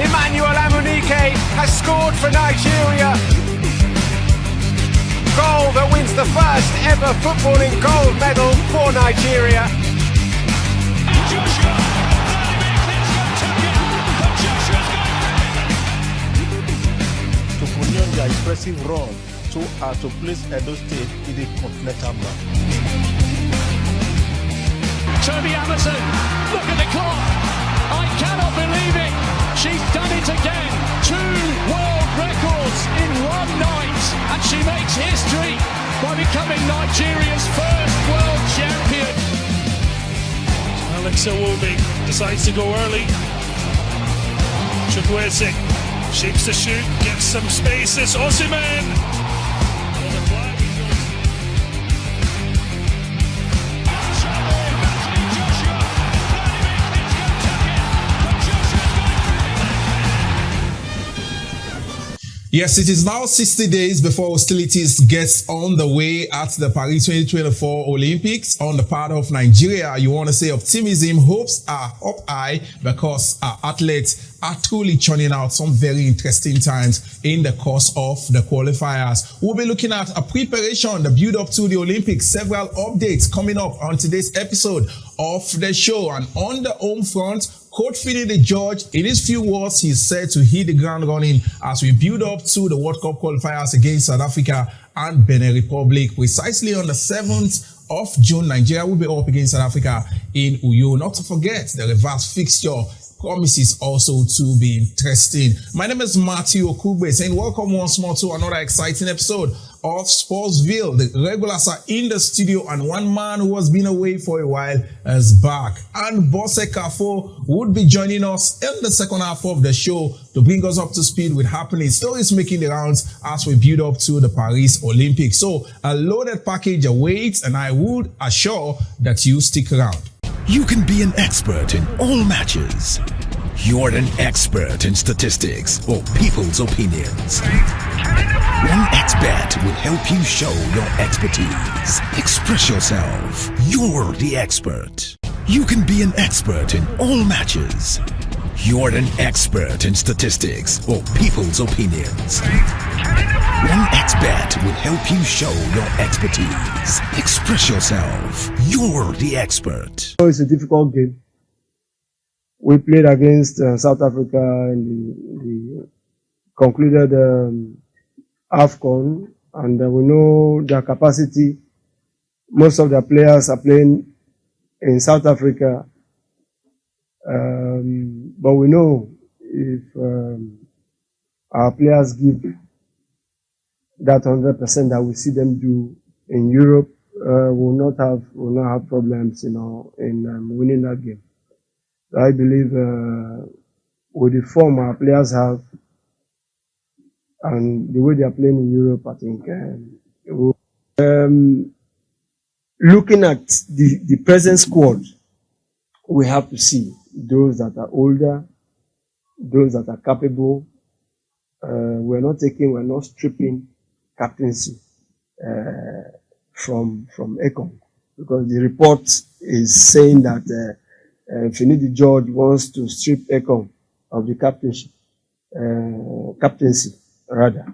Emmanuel Amunike has scored for Nigeria. Goal that wins the first ever footballing gold medal for Nigeria. Joshua, to continue their impressive run to place Edo State in the continental map. Toby Amazon, look at the clock. I cannot believe it. She's done it again. 2 world records in one night. And she makes history by becoming Nigeria's first world champion. Alex Iwobi decides to go early. Chukwueze shapes the shoot, gets some space. It's Osimhen. Yes, it is now 60 days before hostilities gets on the way at the Paris 2024 Olympics. On the part of Nigeria, you want to say optimism, hopes are up high because our athletes are truly churning out some very interesting times in the course of the qualifiers. We'll be looking at a preparation, the build up to the Olympics, several updates coming up on today's episode of the show. And on the home front, Coach Finidi George, in his few words, he's said to hit the ground running as we build up to the World Cup qualifiers against South Africa and Benin Republic. Precisely on the 7th of June, Nigeria will be up against South Africa in Uyo. Not to forget, the reverse fixture promises also to be interesting. My name is Matthew Okugbe saying welcome once more to another exciting episode of Sportsville. The regulars are in the studio and one man who has been away for a while is back. And Bose Kafo would be joining us in the second half of the show to bring us up to speed with happening stories making the rounds as we build up to the Paris Olympics. So a loaded package awaits and I would assure that you stick around. You can be an expert in all matches. You're an expert in statistics or people's opinions. One expert will help you show your expertise. Express yourself. You're the expert. You can be an expert in all matches. You're an expert in statistics or people's opinions. One expert will help you show your expertise. Express yourself. You're the expert. It's a difficult game. We played against South Africa in the concluded AFCON, and we know their capacity. Most of their players are playing in South Africa, but we know if our players give that 100% that we see them do in Europe, will not have problems, in winning that game. So I believe with the form our players have and the way they are playing in Europe, I think looking at the present squad, we have to see those that are older, those that are capable. We're not stripping captaincy from Ekong, because the report is saying that Finidi George wants to strip Ekong of the captaincy rather.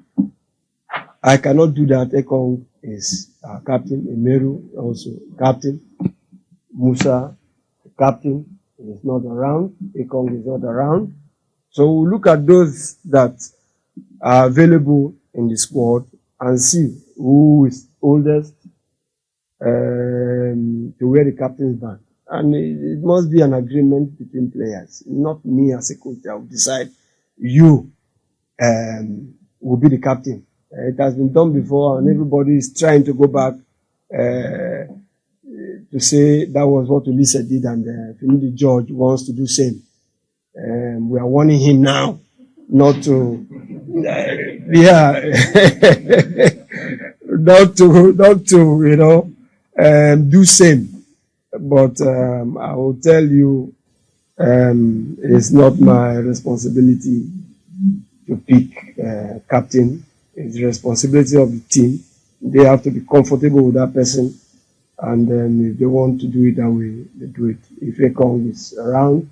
I cannot do that. Ekong is our captain. Emeru also captain. Musa, captain, is not around. Ekong is not around. So we'll look at those that are available in the squad and see who is oldest to wear the captain's band. And it must be an agreement between players, not me as a coach. I will decide you will be the captain. It has been done before, and everybody is trying to go back to say that was what Ulisa did, and Finidi George wants to do same. We are warning him now not to, not to, do same. But I will tell you, it's not my responsibility to pick captain. It's the responsibility of the team. They have to be comfortable with that person, and if they want to do it that way, they do it. If Ekong is around,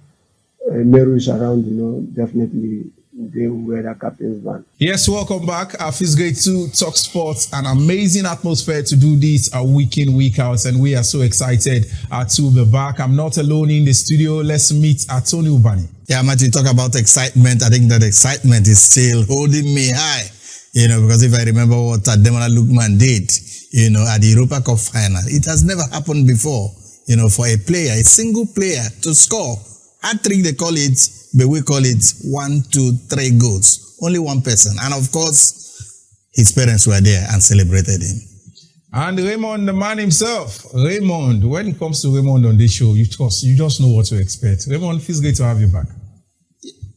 Meru is around, definitely they will wear the captain's band. Yes, welcome back. Feels great to talk sports. An amazing atmosphere to do this week in, week out, and we are so excited to be back. I'm not alone in the studio. Let's meet Tony Ubani. Yeah, Martin, talk about excitement. I think that excitement is still holding me high, because if I remember what Demola Lukman did, at the Europa Cup final, it has never happened before, for a player, a single player to score. Hat-trick, they call it, but we call it 1, 2, 3 goals. Only one person. And of course, his parents were there and celebrated him. And Raymond, the man himself. Raymond, when it comes to Raymond on this show, you just know what to expect. Raymond, feels great to have you back.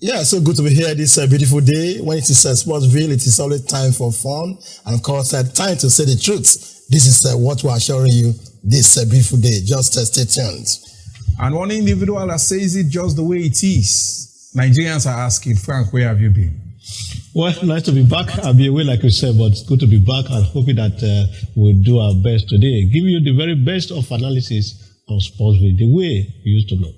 Yeah, so good to be here this beautiful day. When it is Sportsville, it is always time for fun. And of course, time to say the truth. This is what we are showing you this beautiful day. Just stay tuned. And one individual that says it just the way it is. Nigerians are asking, Frank, where have you been? Well, nice to be back. I'll be away, like you said, but it's good to be back and hoping that we'll do our best today. Give you the very best of analysis on Sportsville, the way you used to know.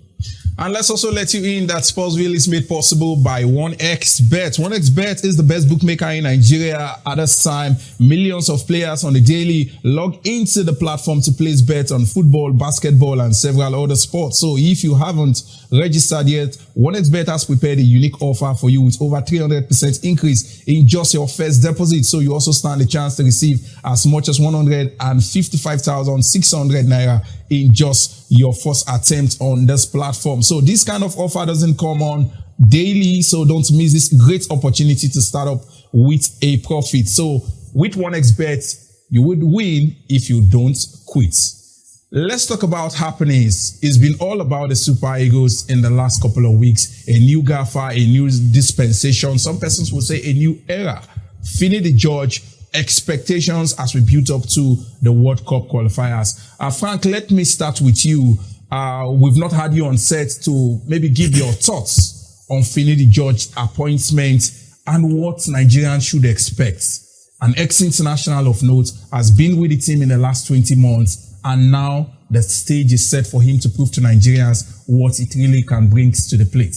And let's also let you in that Sportsville is made possible by 1xBet. 1xBet is the best bookmaker in Nigeria. At this time, millions of players on the daily log into the platform to place bets on football, basketball, and several other sports. So if you haven't registered yet, 1xBet has prepared a unique offer for you with over 300% increase in just your first deposit. So you also stand a chance to receive as much as 155,600 naira in just your first attempt on this platform. So this kind of offer doesn't come on daily, so don't miss this great opportunity to start up with a profit. So with 1xBet, you would win if you don't quit. Let's talk about happenings. It's been all about the Super Eagles in the last couple of weeks. A new gaffer, a new dispensation. Some persons will say a new era. Finidi George, expectations as we build up to the World Cup qualifiers. Frank, let me start with you. We've not had you on set to maybe give your thoughts on Finidi George's appointment and what Nigerians should expect. An ex-international of note has been with the team in the last 20 months, and now the stage is set for him to prove to Nigerians what it really can bring to the plate.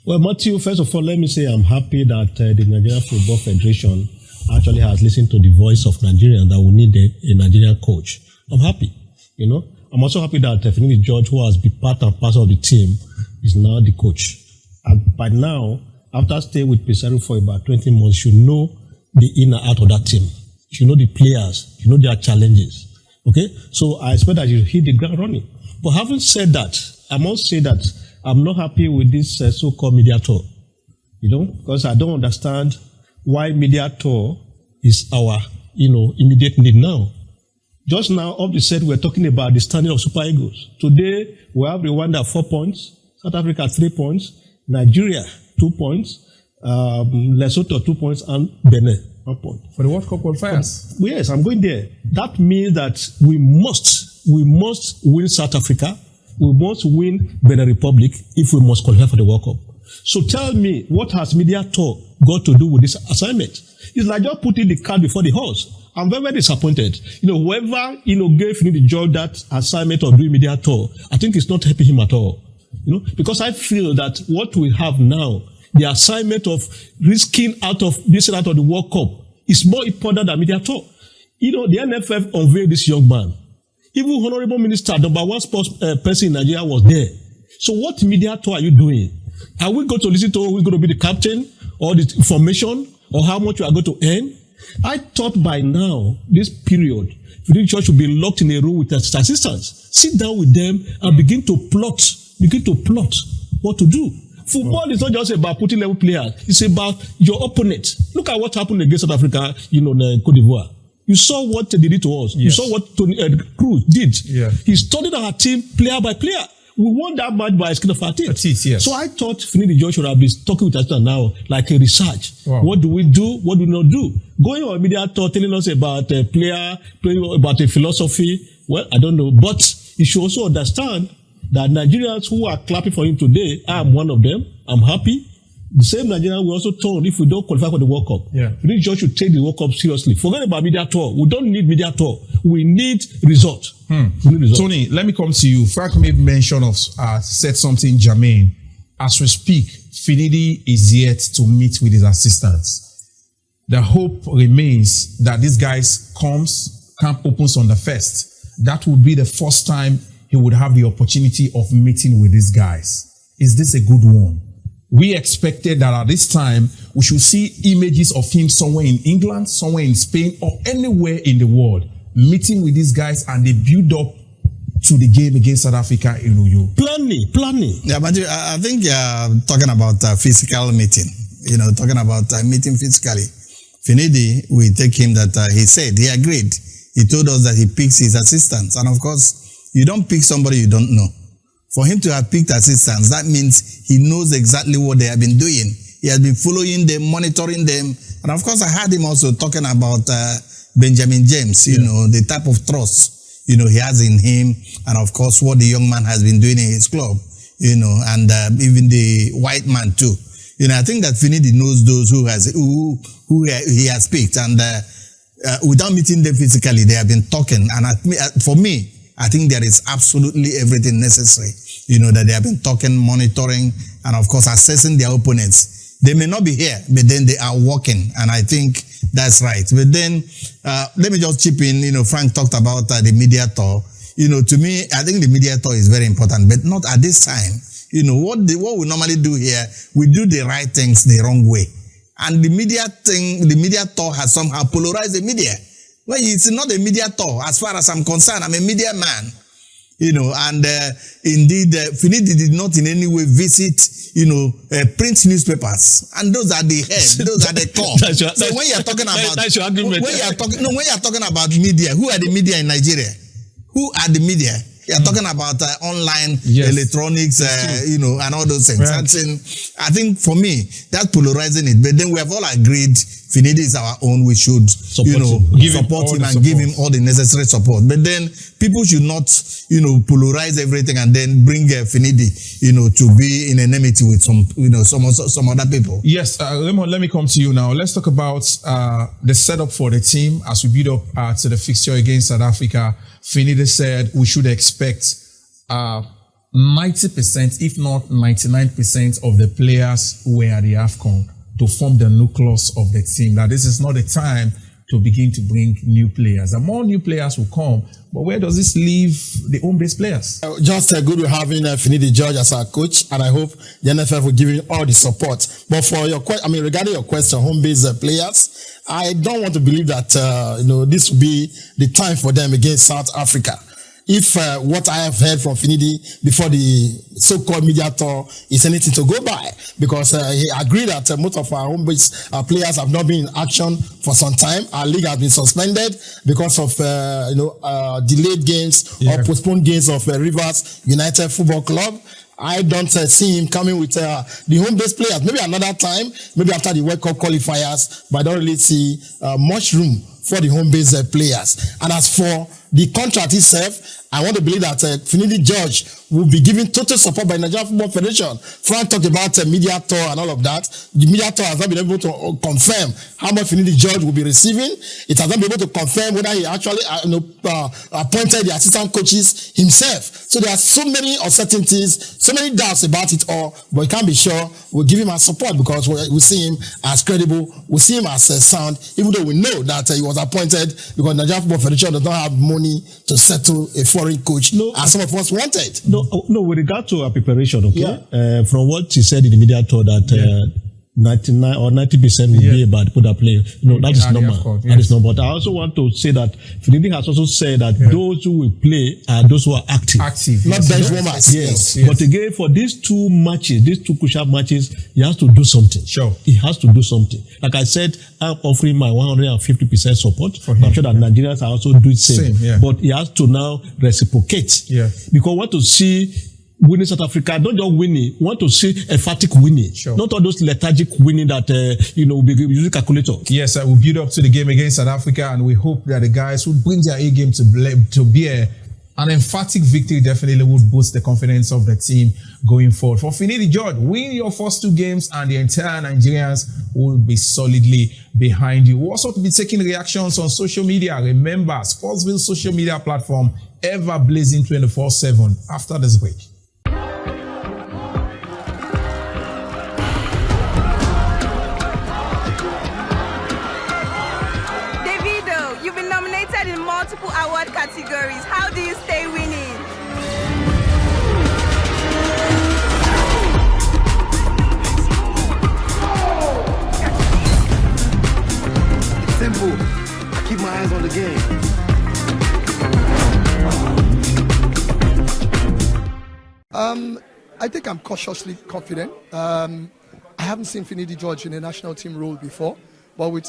Well, Matthew, first of all, let me say I'm happy that the Nigerian Football Federation actually has listened to the voice of Nigerians that we need a Nigerian coach. I'm happy, I'm also happy that Finidi George, who has been part and parcel of the team, is now the coach. And by now, after staying with Pesaro for about 20 months, you know the in and out of that team. You know the players. You know their challenges. Okay? So I expect that you hit the ground running. But having said that, I must say that I'm not happy with this so-called media tour. Because I don't understand why media tour is our, immediate need now. Just now, up the set, we're talking about the standing of Super Eagles. Today, we have Rwanda 4 points, South Africa 3 points, Nigeria 2 points, Lesotho 2 points, and Benin 1 point. For the World Cup qualifiers? Yes, I'm going there. That means that we must win South Africa, we must win Benin Republic if we must qualify for the World Cup. So tell me, what has media tour got to do with this assignment? It's like just putting the cart before the horse. I'm very, very disappointed. Whoever, gave me the job, that assignment of doing media tour, I think it's not helping him at all. Because I feel that what we have now, the assignment of risking out of the World Cup is more important than media tour. The NFF unveiled this young man. Even Honorable Minister, number one sports person in Nigeria was there. So what media tour are you doing? Are we going to listen to who's going to be the captain or the information or how much you are going to earn? I thought by now, this period, the church should be locked in a room with assistants. Sit down with them and begin to plot what to do. Football is not just about putting level players. It's about your opponent. Look at what happened against South Africa, in Cote d'Ivoire. You saw what they did to us. Yes. You saw what Tony Cruz did. Yeah. He studied our team player by player. We won that match by skin of our teeth. Yes. So I thought Finidi George should have been talking with us now, like a research. Wow. What do we do? What do we not do? Going on media talk, telling us about a player, about a philosophy. Well, I don't know. But you should also understand that Nigerians who are clapping for him today, I am one of them. I'm happy. The same Nigerian will also turn if we don't qualify for the World Cup. Yeah. Finidi George should take the World Cup seriously. Forget about media tour. We don't need media tour. We need result. Tony, let me come to you. Frank made mention of said something germane. as we speak, Finidi is yet to meet with his assistants. The hope remains that this guy camp opens on the 1st. That would be the first time he would have the opportunity of meeting with these guys. Is this a good one? We expected that at this time, we should see images of him somewhere in England, somewhere in Spain, or anywhere in the world, meeting with these guys, and they build up to the game against South Africa in Uyo. Planning. Yeah, but I think you're talking about physical meeting, talking about meeting physically. Finidi, we take him that he said, he agreed. He told us that he picks his assistants. And of course, you don't pick somebody you don't know. For him to have picked assistants, that means he knows exactly what they have been doing. He has been following them, monitoring them. And of course, I heard him also talking about Benjamin James, the type of trust, he has in him. And of course, what the young man has been doing in his club, and even the white man too. I think that Finidi knows those who he has picked. And without meeting them physically, they have been talking. And for me, I think there is absolutely everything necessary, that they have been talking, monitoring, and of course, assessing their opponents. They may not be here, but then they are working, and I think that's right. But then, let me just chip in, Frank talked about the media tour. To me, I think the media tour is very important, but not at this time. What we normally do here, we do the right things the wrong way. And the media tour has somehow polarized the media. Well, it's not a media tour. As far as I'm concerned, I'm a media man. And indeed, Finidi did not in any way visit, print newspapers. And those are the head, those are the core. So when you're talking about, when you're talking about media, who are the media in Nigeria? Who are the media? You're talking about online, electronics, and all those things. Right. I think for me, that's polarizing it. But then we have all agreed Finidi is our own. We should, support him and give him all the necessary support. But then people should not, polarize everything and then bring Finidi, to be in enmity with some other people. Yes, Raymond, let me come to you now. Let's talk about the setup for the team as we build up to the fixture against South Africa. Finidi said we should expect 90%, if not 99% of the players who were at the AFCON to form the nucleus of the team. Now, this is not the time to begin to bring new players. And more new players will come, but where does this leave the home-based players? Just good with having Finidi George as our coach, and I hope the NFF will give him all the support. But for your question, regarding your question, home-based players, I don't want to believe that this will be the time for them against South Africa. If what I have heard from Finidi before the so-called media tour is anything to go by, because he agreed that most of our home-based players have not been in action for some time. Our league has been suspended because of delayed games or postponed games of Rivers United Football Club. I don't see him coming with the home-based players. Maybe another time, maybe after the World Cup qualifiers, but I don't really see much room for the home-based players. And as for the contract itself, I want to believe that Finidi George will be given total support by Nigeria Football Federation. Frank talked about media tour and all of that. The media tour has not been able to confirm how much Finidi George will be receiving. It has not been able to confirm whether he actually appointed the assistant coaches himself. So there are so many uncertainties, so many doubts about it all, but we can't be sure. We'll give him our support because we see him as credible, we see him as sound, even though we know that he was appointed because Nigeria Football Federation does not have money to settle a foreign coach as some of us wanted. No, with regard to our preparation, from what he said in the media tour that 99 or 90% will be about put a player. That is normal. That is normal. But I also want to say that Finidi has also said that those who will play are those who are active. Not bench warmers. Yes. But again, for these two crucial matches, he has to do something. Sure. He has to do something. Like I said, I'm offering my 150% support. I'm sure that Nigerians are also doing the same. But he has to now reciprocate. Yeah. Because we want to see winning South Africa, not just winning, we want to see emphatic winning. Sure. Not all those lethargic winning that, will be using calculator. Yes, we'll build up to the game against South Africa, and we hope that the guys who bring their A game to bear an emphatic victory definitely would boost the confidence of the team going forward. For Finidi George, win your first two games and the entire Nigerians will be solidly behind you. We'll also be taking reactions on social media. Remember, Sportsville social media platform, ever blazing 24/7 after this break. the game. I think I'm cautiously confident. I haven't seen Finidi George in a national team role before, but with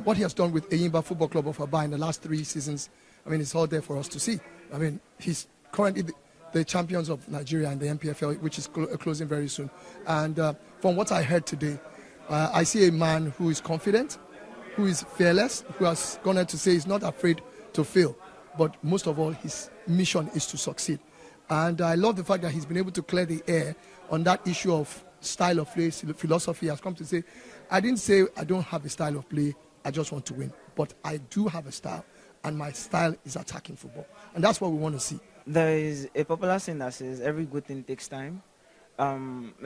what he has done with Eyimba Football Club of Aba in the last 3 seasons, I mean, it's all there for us to see. I mean, he's currently the champions of Nigeria and the MPFL, which is closing very soon. And from what I heard today, I see a man who is confident, who is fearless, who has gone out to say he's not afraid to fail. But most of all, his mission is to succeed. And I love the fact that he's been able to clear the air on that issue of style of play, philosophy. He has come to say, I didn't say I don't have a style of play, I just want to win. But I do have a style, and my style is attacking football. And that's what we want to see. There is a popular saying that says every good thing takes time.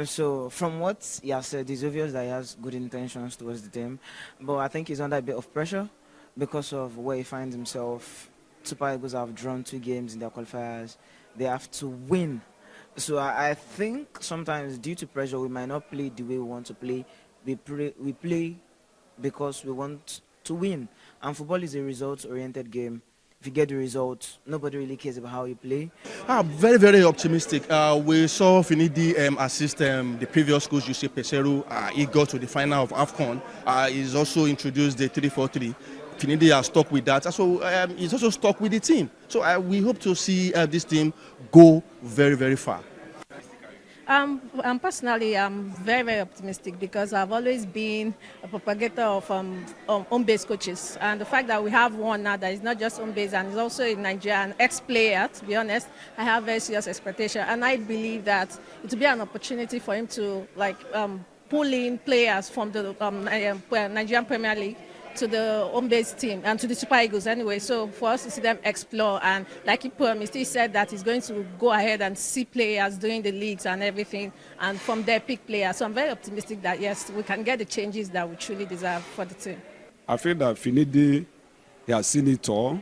So from what he has said, it's obvious that he has good intentions towards the team. But I think he's under a bit of pressure because of where he finds himself. Super Eagles have drawn 2 games in their qualifiers. They have to win. So I think sometimes due to pressure, we might not play the way we want to play. We play because we want to win. And football is a results-oriented game. If you get the results, nobody really cares about how you play. I'm very, very optimistic. We saw Finidi assist the previous coach, Jose Peseiro. He got to the final of AFCON. He's also introduced the 3-4-3. Finidi has stuck with that. So he's also stuck with the team. So we hope to see this team go very, very far. Personally, I'm very, very optimistic because I've always been a propagator of home-based coaches. And the fact that we have one now that is not just home-based and is also in Nigeria, an ex-player, to be honest, I have very serious expectation. And I believe that it will be an opportunity for him to pull in players from the Nigerian Premier League to the home-based team and to the Super Eagles anyway. So for us to see them explore, and like he promised, he said that he's going to go ahead and see players doing the leagues and everything, and from there pick players. So I'm very optimistic that yes, we can get the changes that we truly deserve for the team. I feel that Finidi, he has seen it all.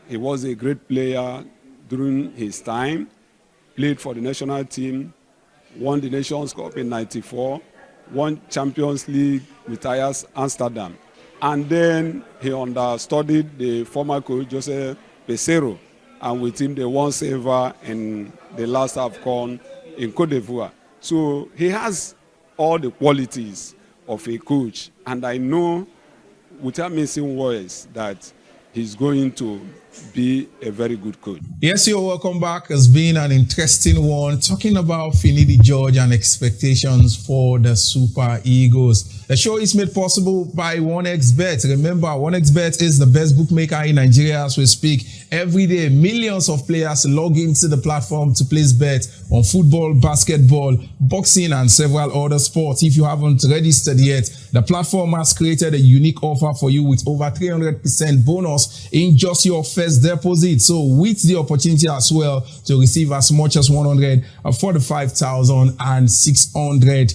He was a great player during his time, played for the national team, won the Nations Cup in '94, won Champions League with Ajax Amsterdam. And then he understudied the former coach, Jose Peseiro, and with him they won silver in the last AFCON in Côte d'Ivoire. So he has all the qualities of a coach, and I know, without missing words, that he's going to be a very good coach. Yes, you're welcome back. It's been an interesting one talking about Finidi George and expectations for the Super Eagles. The show is made possible by 1xBet. Remember, 1xBet is the best bookmaker in Nigeria as we speak. Every day, millions of players log into the platform to place bets on football, basketball, boxing, and several other sports. If you haven't registered yet, the platform has created a unique offer for you with over 300% bonus in just your first deposit. So with the opportunity as well to receive as much as 145,600.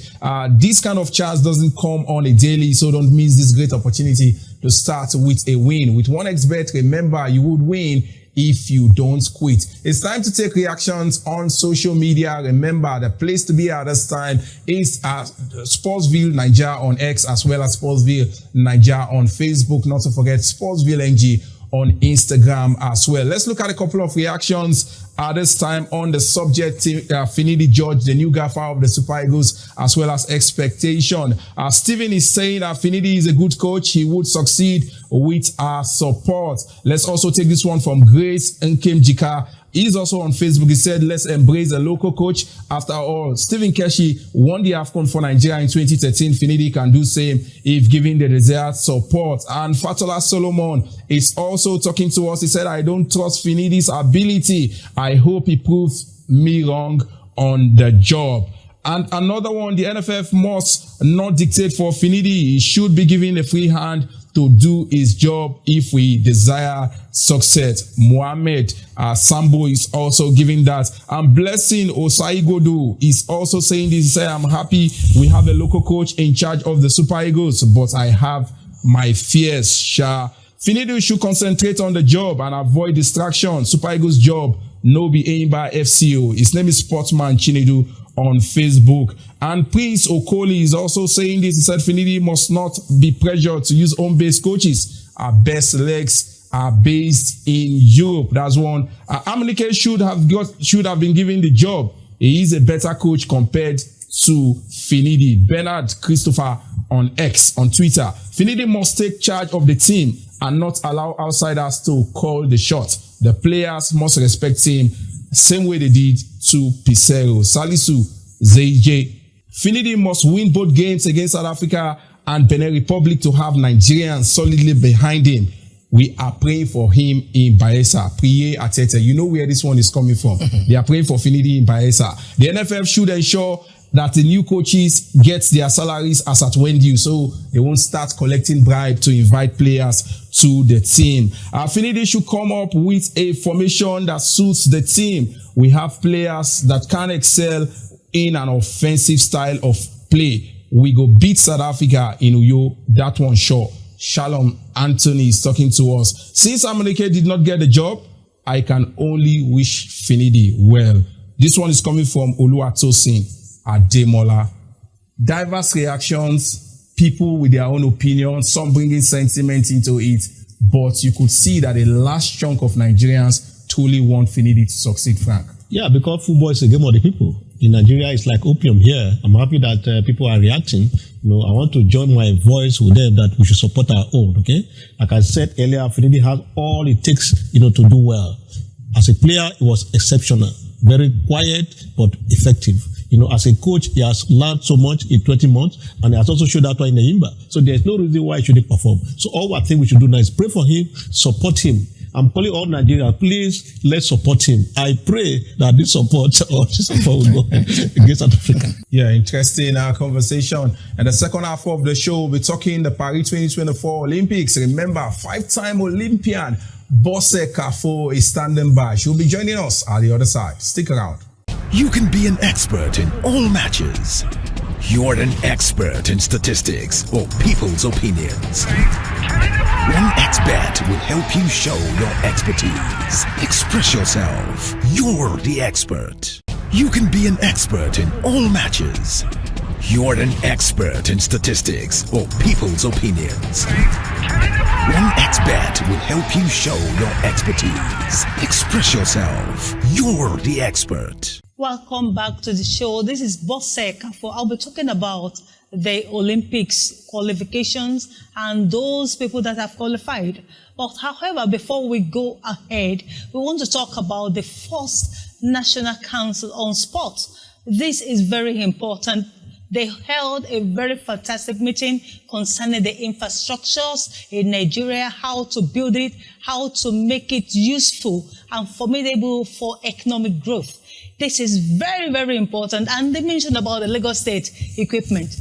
This kind of charge doesn't come on a daily, so don't miss this great opportunity to start with a win. With 1xBet, remember, you would win if you don't quit. It's time to take reactions on social media. Remember, the place to be at this time is at Sportsville Nigeria on X, as well as Sportsville Nigeria on Facebook. Not to forget Sportsville NG on Instagram as well. Let's look at a couple of reactions at this time on the subject. Finidi George, the new gaffer of the Super Eagles, as well as expectation. Stephen is saying that Finidi is a good coach. He would succeed with our support. Let's also take this one from Grace Nkemjika. He's also on Facebook. He said, let's embrace a local coach. After all, Stephen Keshi won the AFCON for Nigeria in 2013. Finidi can do same if given the desired support. And Fatola Solomon is also talking to us. He said, I don't trust Finidi's ability. I hope he proves me wrong on the job. And another one, the NFF must not dictate for Finidi. He should be given a free hand to do his job if we desire success. Mohamed Sambo is also giving that. And Blessing Osaigodo is also saying this. He said, I'm happy we have a local coach in charge of the Super Eagles, but I have my fears. Finidi should concentrate on the job and avoid distraction. Super Eagles job no be aimed by FCO. His name is Sportsman Chinedu on Facebook. And Prince Okoli is also saying this. He said Finidi must not be pressured to use home-based coaches. Our best legs are based in Europe. That's one. Amunike should have been given the job. He is a better coach compared to Finidi. Bernard Christopher on X, on Twitter. Finidi must take charge of the team and not allow outsiders to call the shot. The players must respect him, same way they did to Pissarro. Salisu ZJ. Finidi must win both games against South Africa and Benin Republic to have Nigerians solidly behind him. We are praying for him in Bayelsa. Priye Atete. You know where this one is coming from. They are praying for Finidi in Bayelsa. The NFF should ensure that the new coaches get their salaries as at when due, so they won't start collecting bribe to invite players to the team. Finidi should come up with a formation that suits the team. We have players that can excel in an offensive style of play. We go beat South Africa in Uyo. That one sure. Shalom Anthony is talking to us. Since Amunike did not get the job, I can only wish Finidi well. This one is coming from Oluwatosin Ademola. Diverse reactions, people with their own opinions, some bringing sentiment into it, but you could see that a large chunk of Nigerians truly want Finidi to succeed, Frank. Yeah, because football is a game of the people. In Nigeria, it's like opium here. I'm happy that people are reacting. I want to join my voice with them that we should support our own, okay? Like I said earlier, Finidi has all it takes, to do well. As a player, he was exceptional. Very quiet, but effective. As a coach, he has learned so much in 20 months, and he has also showed that one in the Imba. So there's no reason why he shouldn't perform. So all I think we should do now is pray for him, support him. I'm calling all Nigerians, please, let's support him. I pray that this support will go against South Africa. Yeah, interesting conversation. And the second half of the show, we'll be talking the Paris 2024 Olympics. Remember, 5-time Olympian Bosse Kafo is standing by. She'll be joining us at the other side. Stick around. You can be an expert in all matches. You're an expert in statistics or people's opinions. 1xBet will help you show your expertise. Express yourself. You're the expert. You can be an expert in all matches. You're an expert in statistics or people's opinions. 1xBet will help you show your expertise. Express yourself. You're the expert. Welcome back to the show. This is Bosse Kafo. I'll be talking about the Olympics qualifications and those people that have qualified. But however, before we go ahead, we want to talk about the first National Council on Sport. This is very important. They held a very fantastic meeting concerning the infrastructures in Nigeria, how to build it, how to make it useful and formidable for economic growth. This is very, very important. And they mentioned about the Lagos State equipment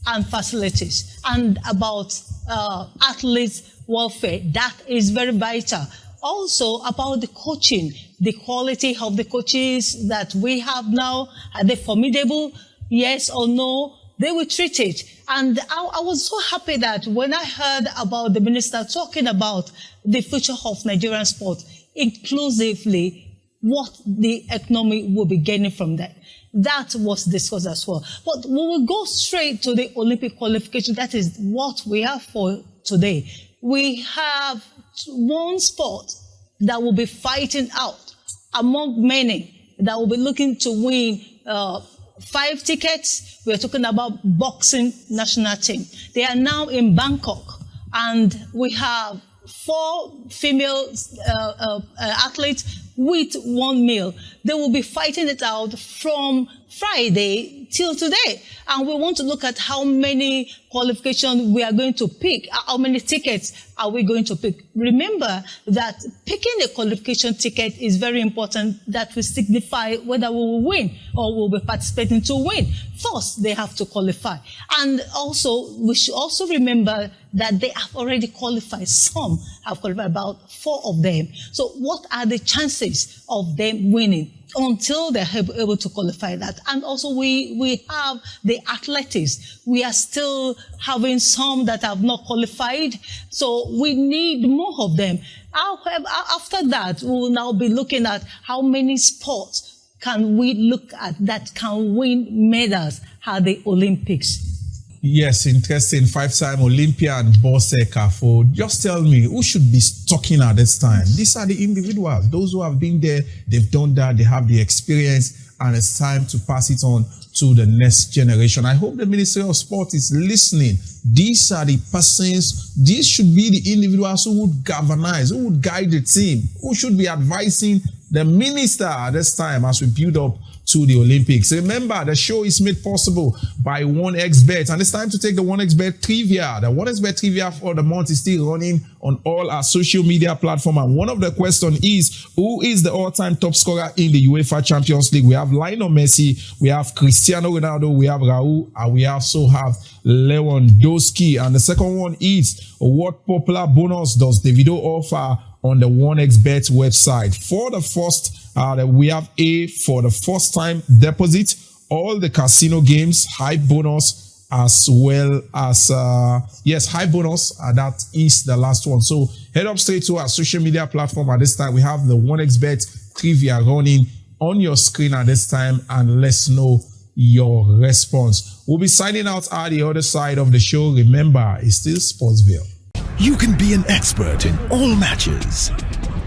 and facilities and about athletes' welfare. That is very vital. Also about the coaching, the quality of the coaches that we have now. Are they formidable? Yes or no? They will treat it. And I was so happy that when I heard about the minister talking about the future of Nigerian sport, inclusively, what the economy will be gaining from that. That was discussed as well. But we will go straight to the Olympic qualification. That is what we have for today. We have one sport that will be fighting out among many that will be looking to win 5 tickets. We're talking about boxing national team. They are now in Bangkok, and we have 4 female athletes with 1 male. They will be fighting it out from Friday till today. And we want to look at how many qualifications we are going to pick, how many tickets are we going to pick. Remember that picking a qualification ticket is very important. That will signify whether we will win or we'll be participating to win. First, they have to qualify. And also, we should also remember that they have already qualified. Some have qualified, about 4 of them. So what are the chances of them winning until they're able to qualify that? And also we have the athletics. We are still having some that have not qualified. So we need more of them. However, after that, we will now be looking at how many sports can we look at that can win medals at the Olympics. Yes, interesting. 5-time Olympian Bosse Kafo. Just tell me, who should be talking at this time? These are the individuals. Those who have been there, they've done that, they have the experience, and it's time to pass it on to the next generation. I hope the Ministry of Sport is listening. These are the persons, these should be the individuals who would galvanize, who would guide the team, who should be advising the minister at this time as we build up to the Olympics. Remember, the show is made possible by 1xBet, and it's time to take the 1xBet trivia. The 1xBet trivia for the month is still running on all our social media platforms, and one of the questions is, who is the all-time top scorer in the UEFA Champions League? We have Lionel Messi, we have Cristiano Ronaldo, we have Raul, and we also have Lewandowski. And the second one is, what popular bonus does Davido offer on the 1xBet website? For the first, we have A for the first time deposit, all the casino games, high bonus, as well as, high bonus. That is the last one. So head up straight to our social media platform. At this time, we have the 1xBet trivia running on your screen at this time, and let's know your response. We'll be signing out at the other side of the show. Remember, it's still Sportsville. You can be an expert in all matches.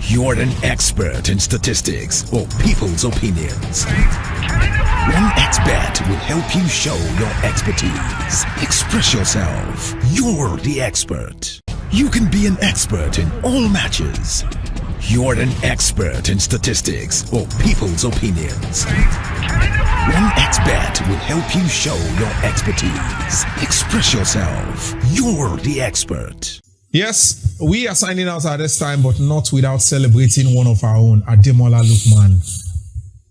You're an expert in statistics or people's opinions. 1xBet will help you show your expertise. Express yourself. You're the expert. You can be an expert in all matches. You're an expert in statistics or people's opinions. 1xBet will help you show your expertise. Express yourself. You're the expert. Yes, we are signing out at this time, but not without celebrating one of our own, Ademola Lookman.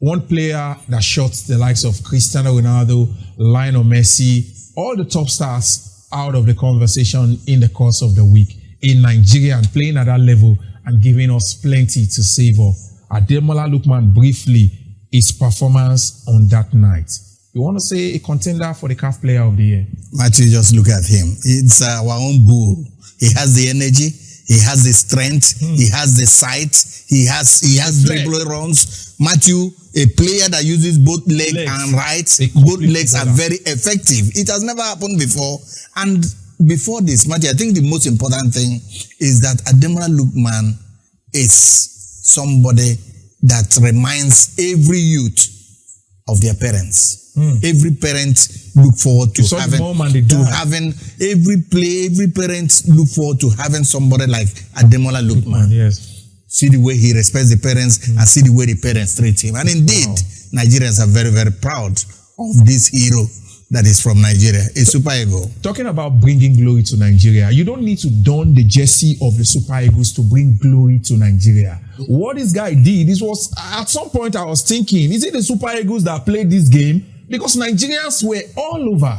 One player that shot the likes of Cristiano Ronaldo, Lionel Messi, all the top stars out of the conversation in the course of the week in Nigeria, and playing at that level and giving us plenty to savor. Ademola Lookman, briefly, his performance on that night. You want to say a contender for the CAF Player of the Year? Matthew, just look at him. It's our own bull. He has the energy, he has the strength, he has the sight, he has dribble runs. Matthew, a player that uses both legs and right, both legs are very effective. It has never happened before. And before this, Matthew, I think the most important thing is that Ademola Lookman is somebody that reminds every youth of their parents. Every parent look forward to having every parent look forward to having somebody like Ademola Lookman. Yes. See the way he respects the parents and see the way the parents treat him. And indeed, Nigerians are very, very proud of this hero that is from Nigeria, a Super Eagle. Talking about bringing glory to Nigeria, you don't need to don the jersey of the Super Eagles to bring glory to Nigeria. What this guy did, this was, at some point I was thinking, is it the Super Eagles that played this game? Because Nigerians were all over,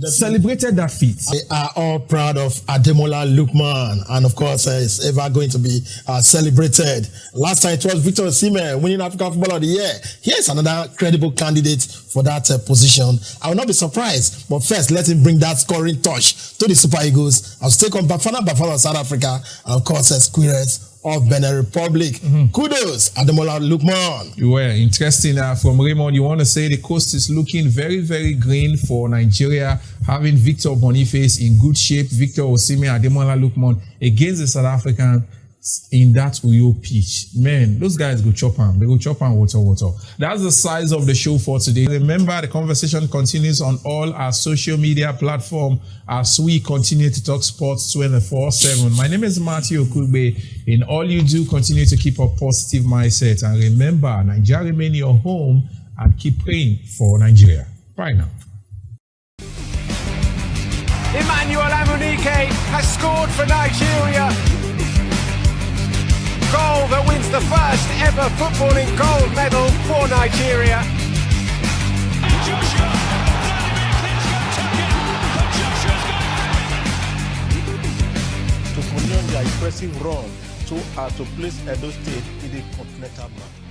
celebrated that feat. They are all proud of Ademola Lookman, and of course, it's ever going to be celebrated. Last time it was Victor Osimhen winning African Footballer of the Year. Here's another credible candidate for that position. I will not be surprised, but first, let him bring that scoring touch to the Super Eagles. I'll take on Bafana of South Africa, and of course, Squirrels of Benin Republic. Kudos, Ademola Lookman. Well, interesting. From Raymond, you want to say the coast is looking very, very green for Nigeria, having Victor Boniface in good shape, Victor Osimhen, Ademola Lookman against the South African in that Uyo pitch. Man, those guys go chop on. They go chop on water. That's the size of the show for today. Remember, the conversation continues on all our social media platforms as we continue to talk sports 24/7. My name is Matthew Okugbe. In all you do, continue to keep a positive mindset. And remember, Nigeria remain your home, and keep praying for Nigeria. Bye now. Emmanuel Amunike has scored for Nigeria. Goal that wins the first ever footballing gold medal for Nigeria. To continue their impressive run to place Edo State in the continental map.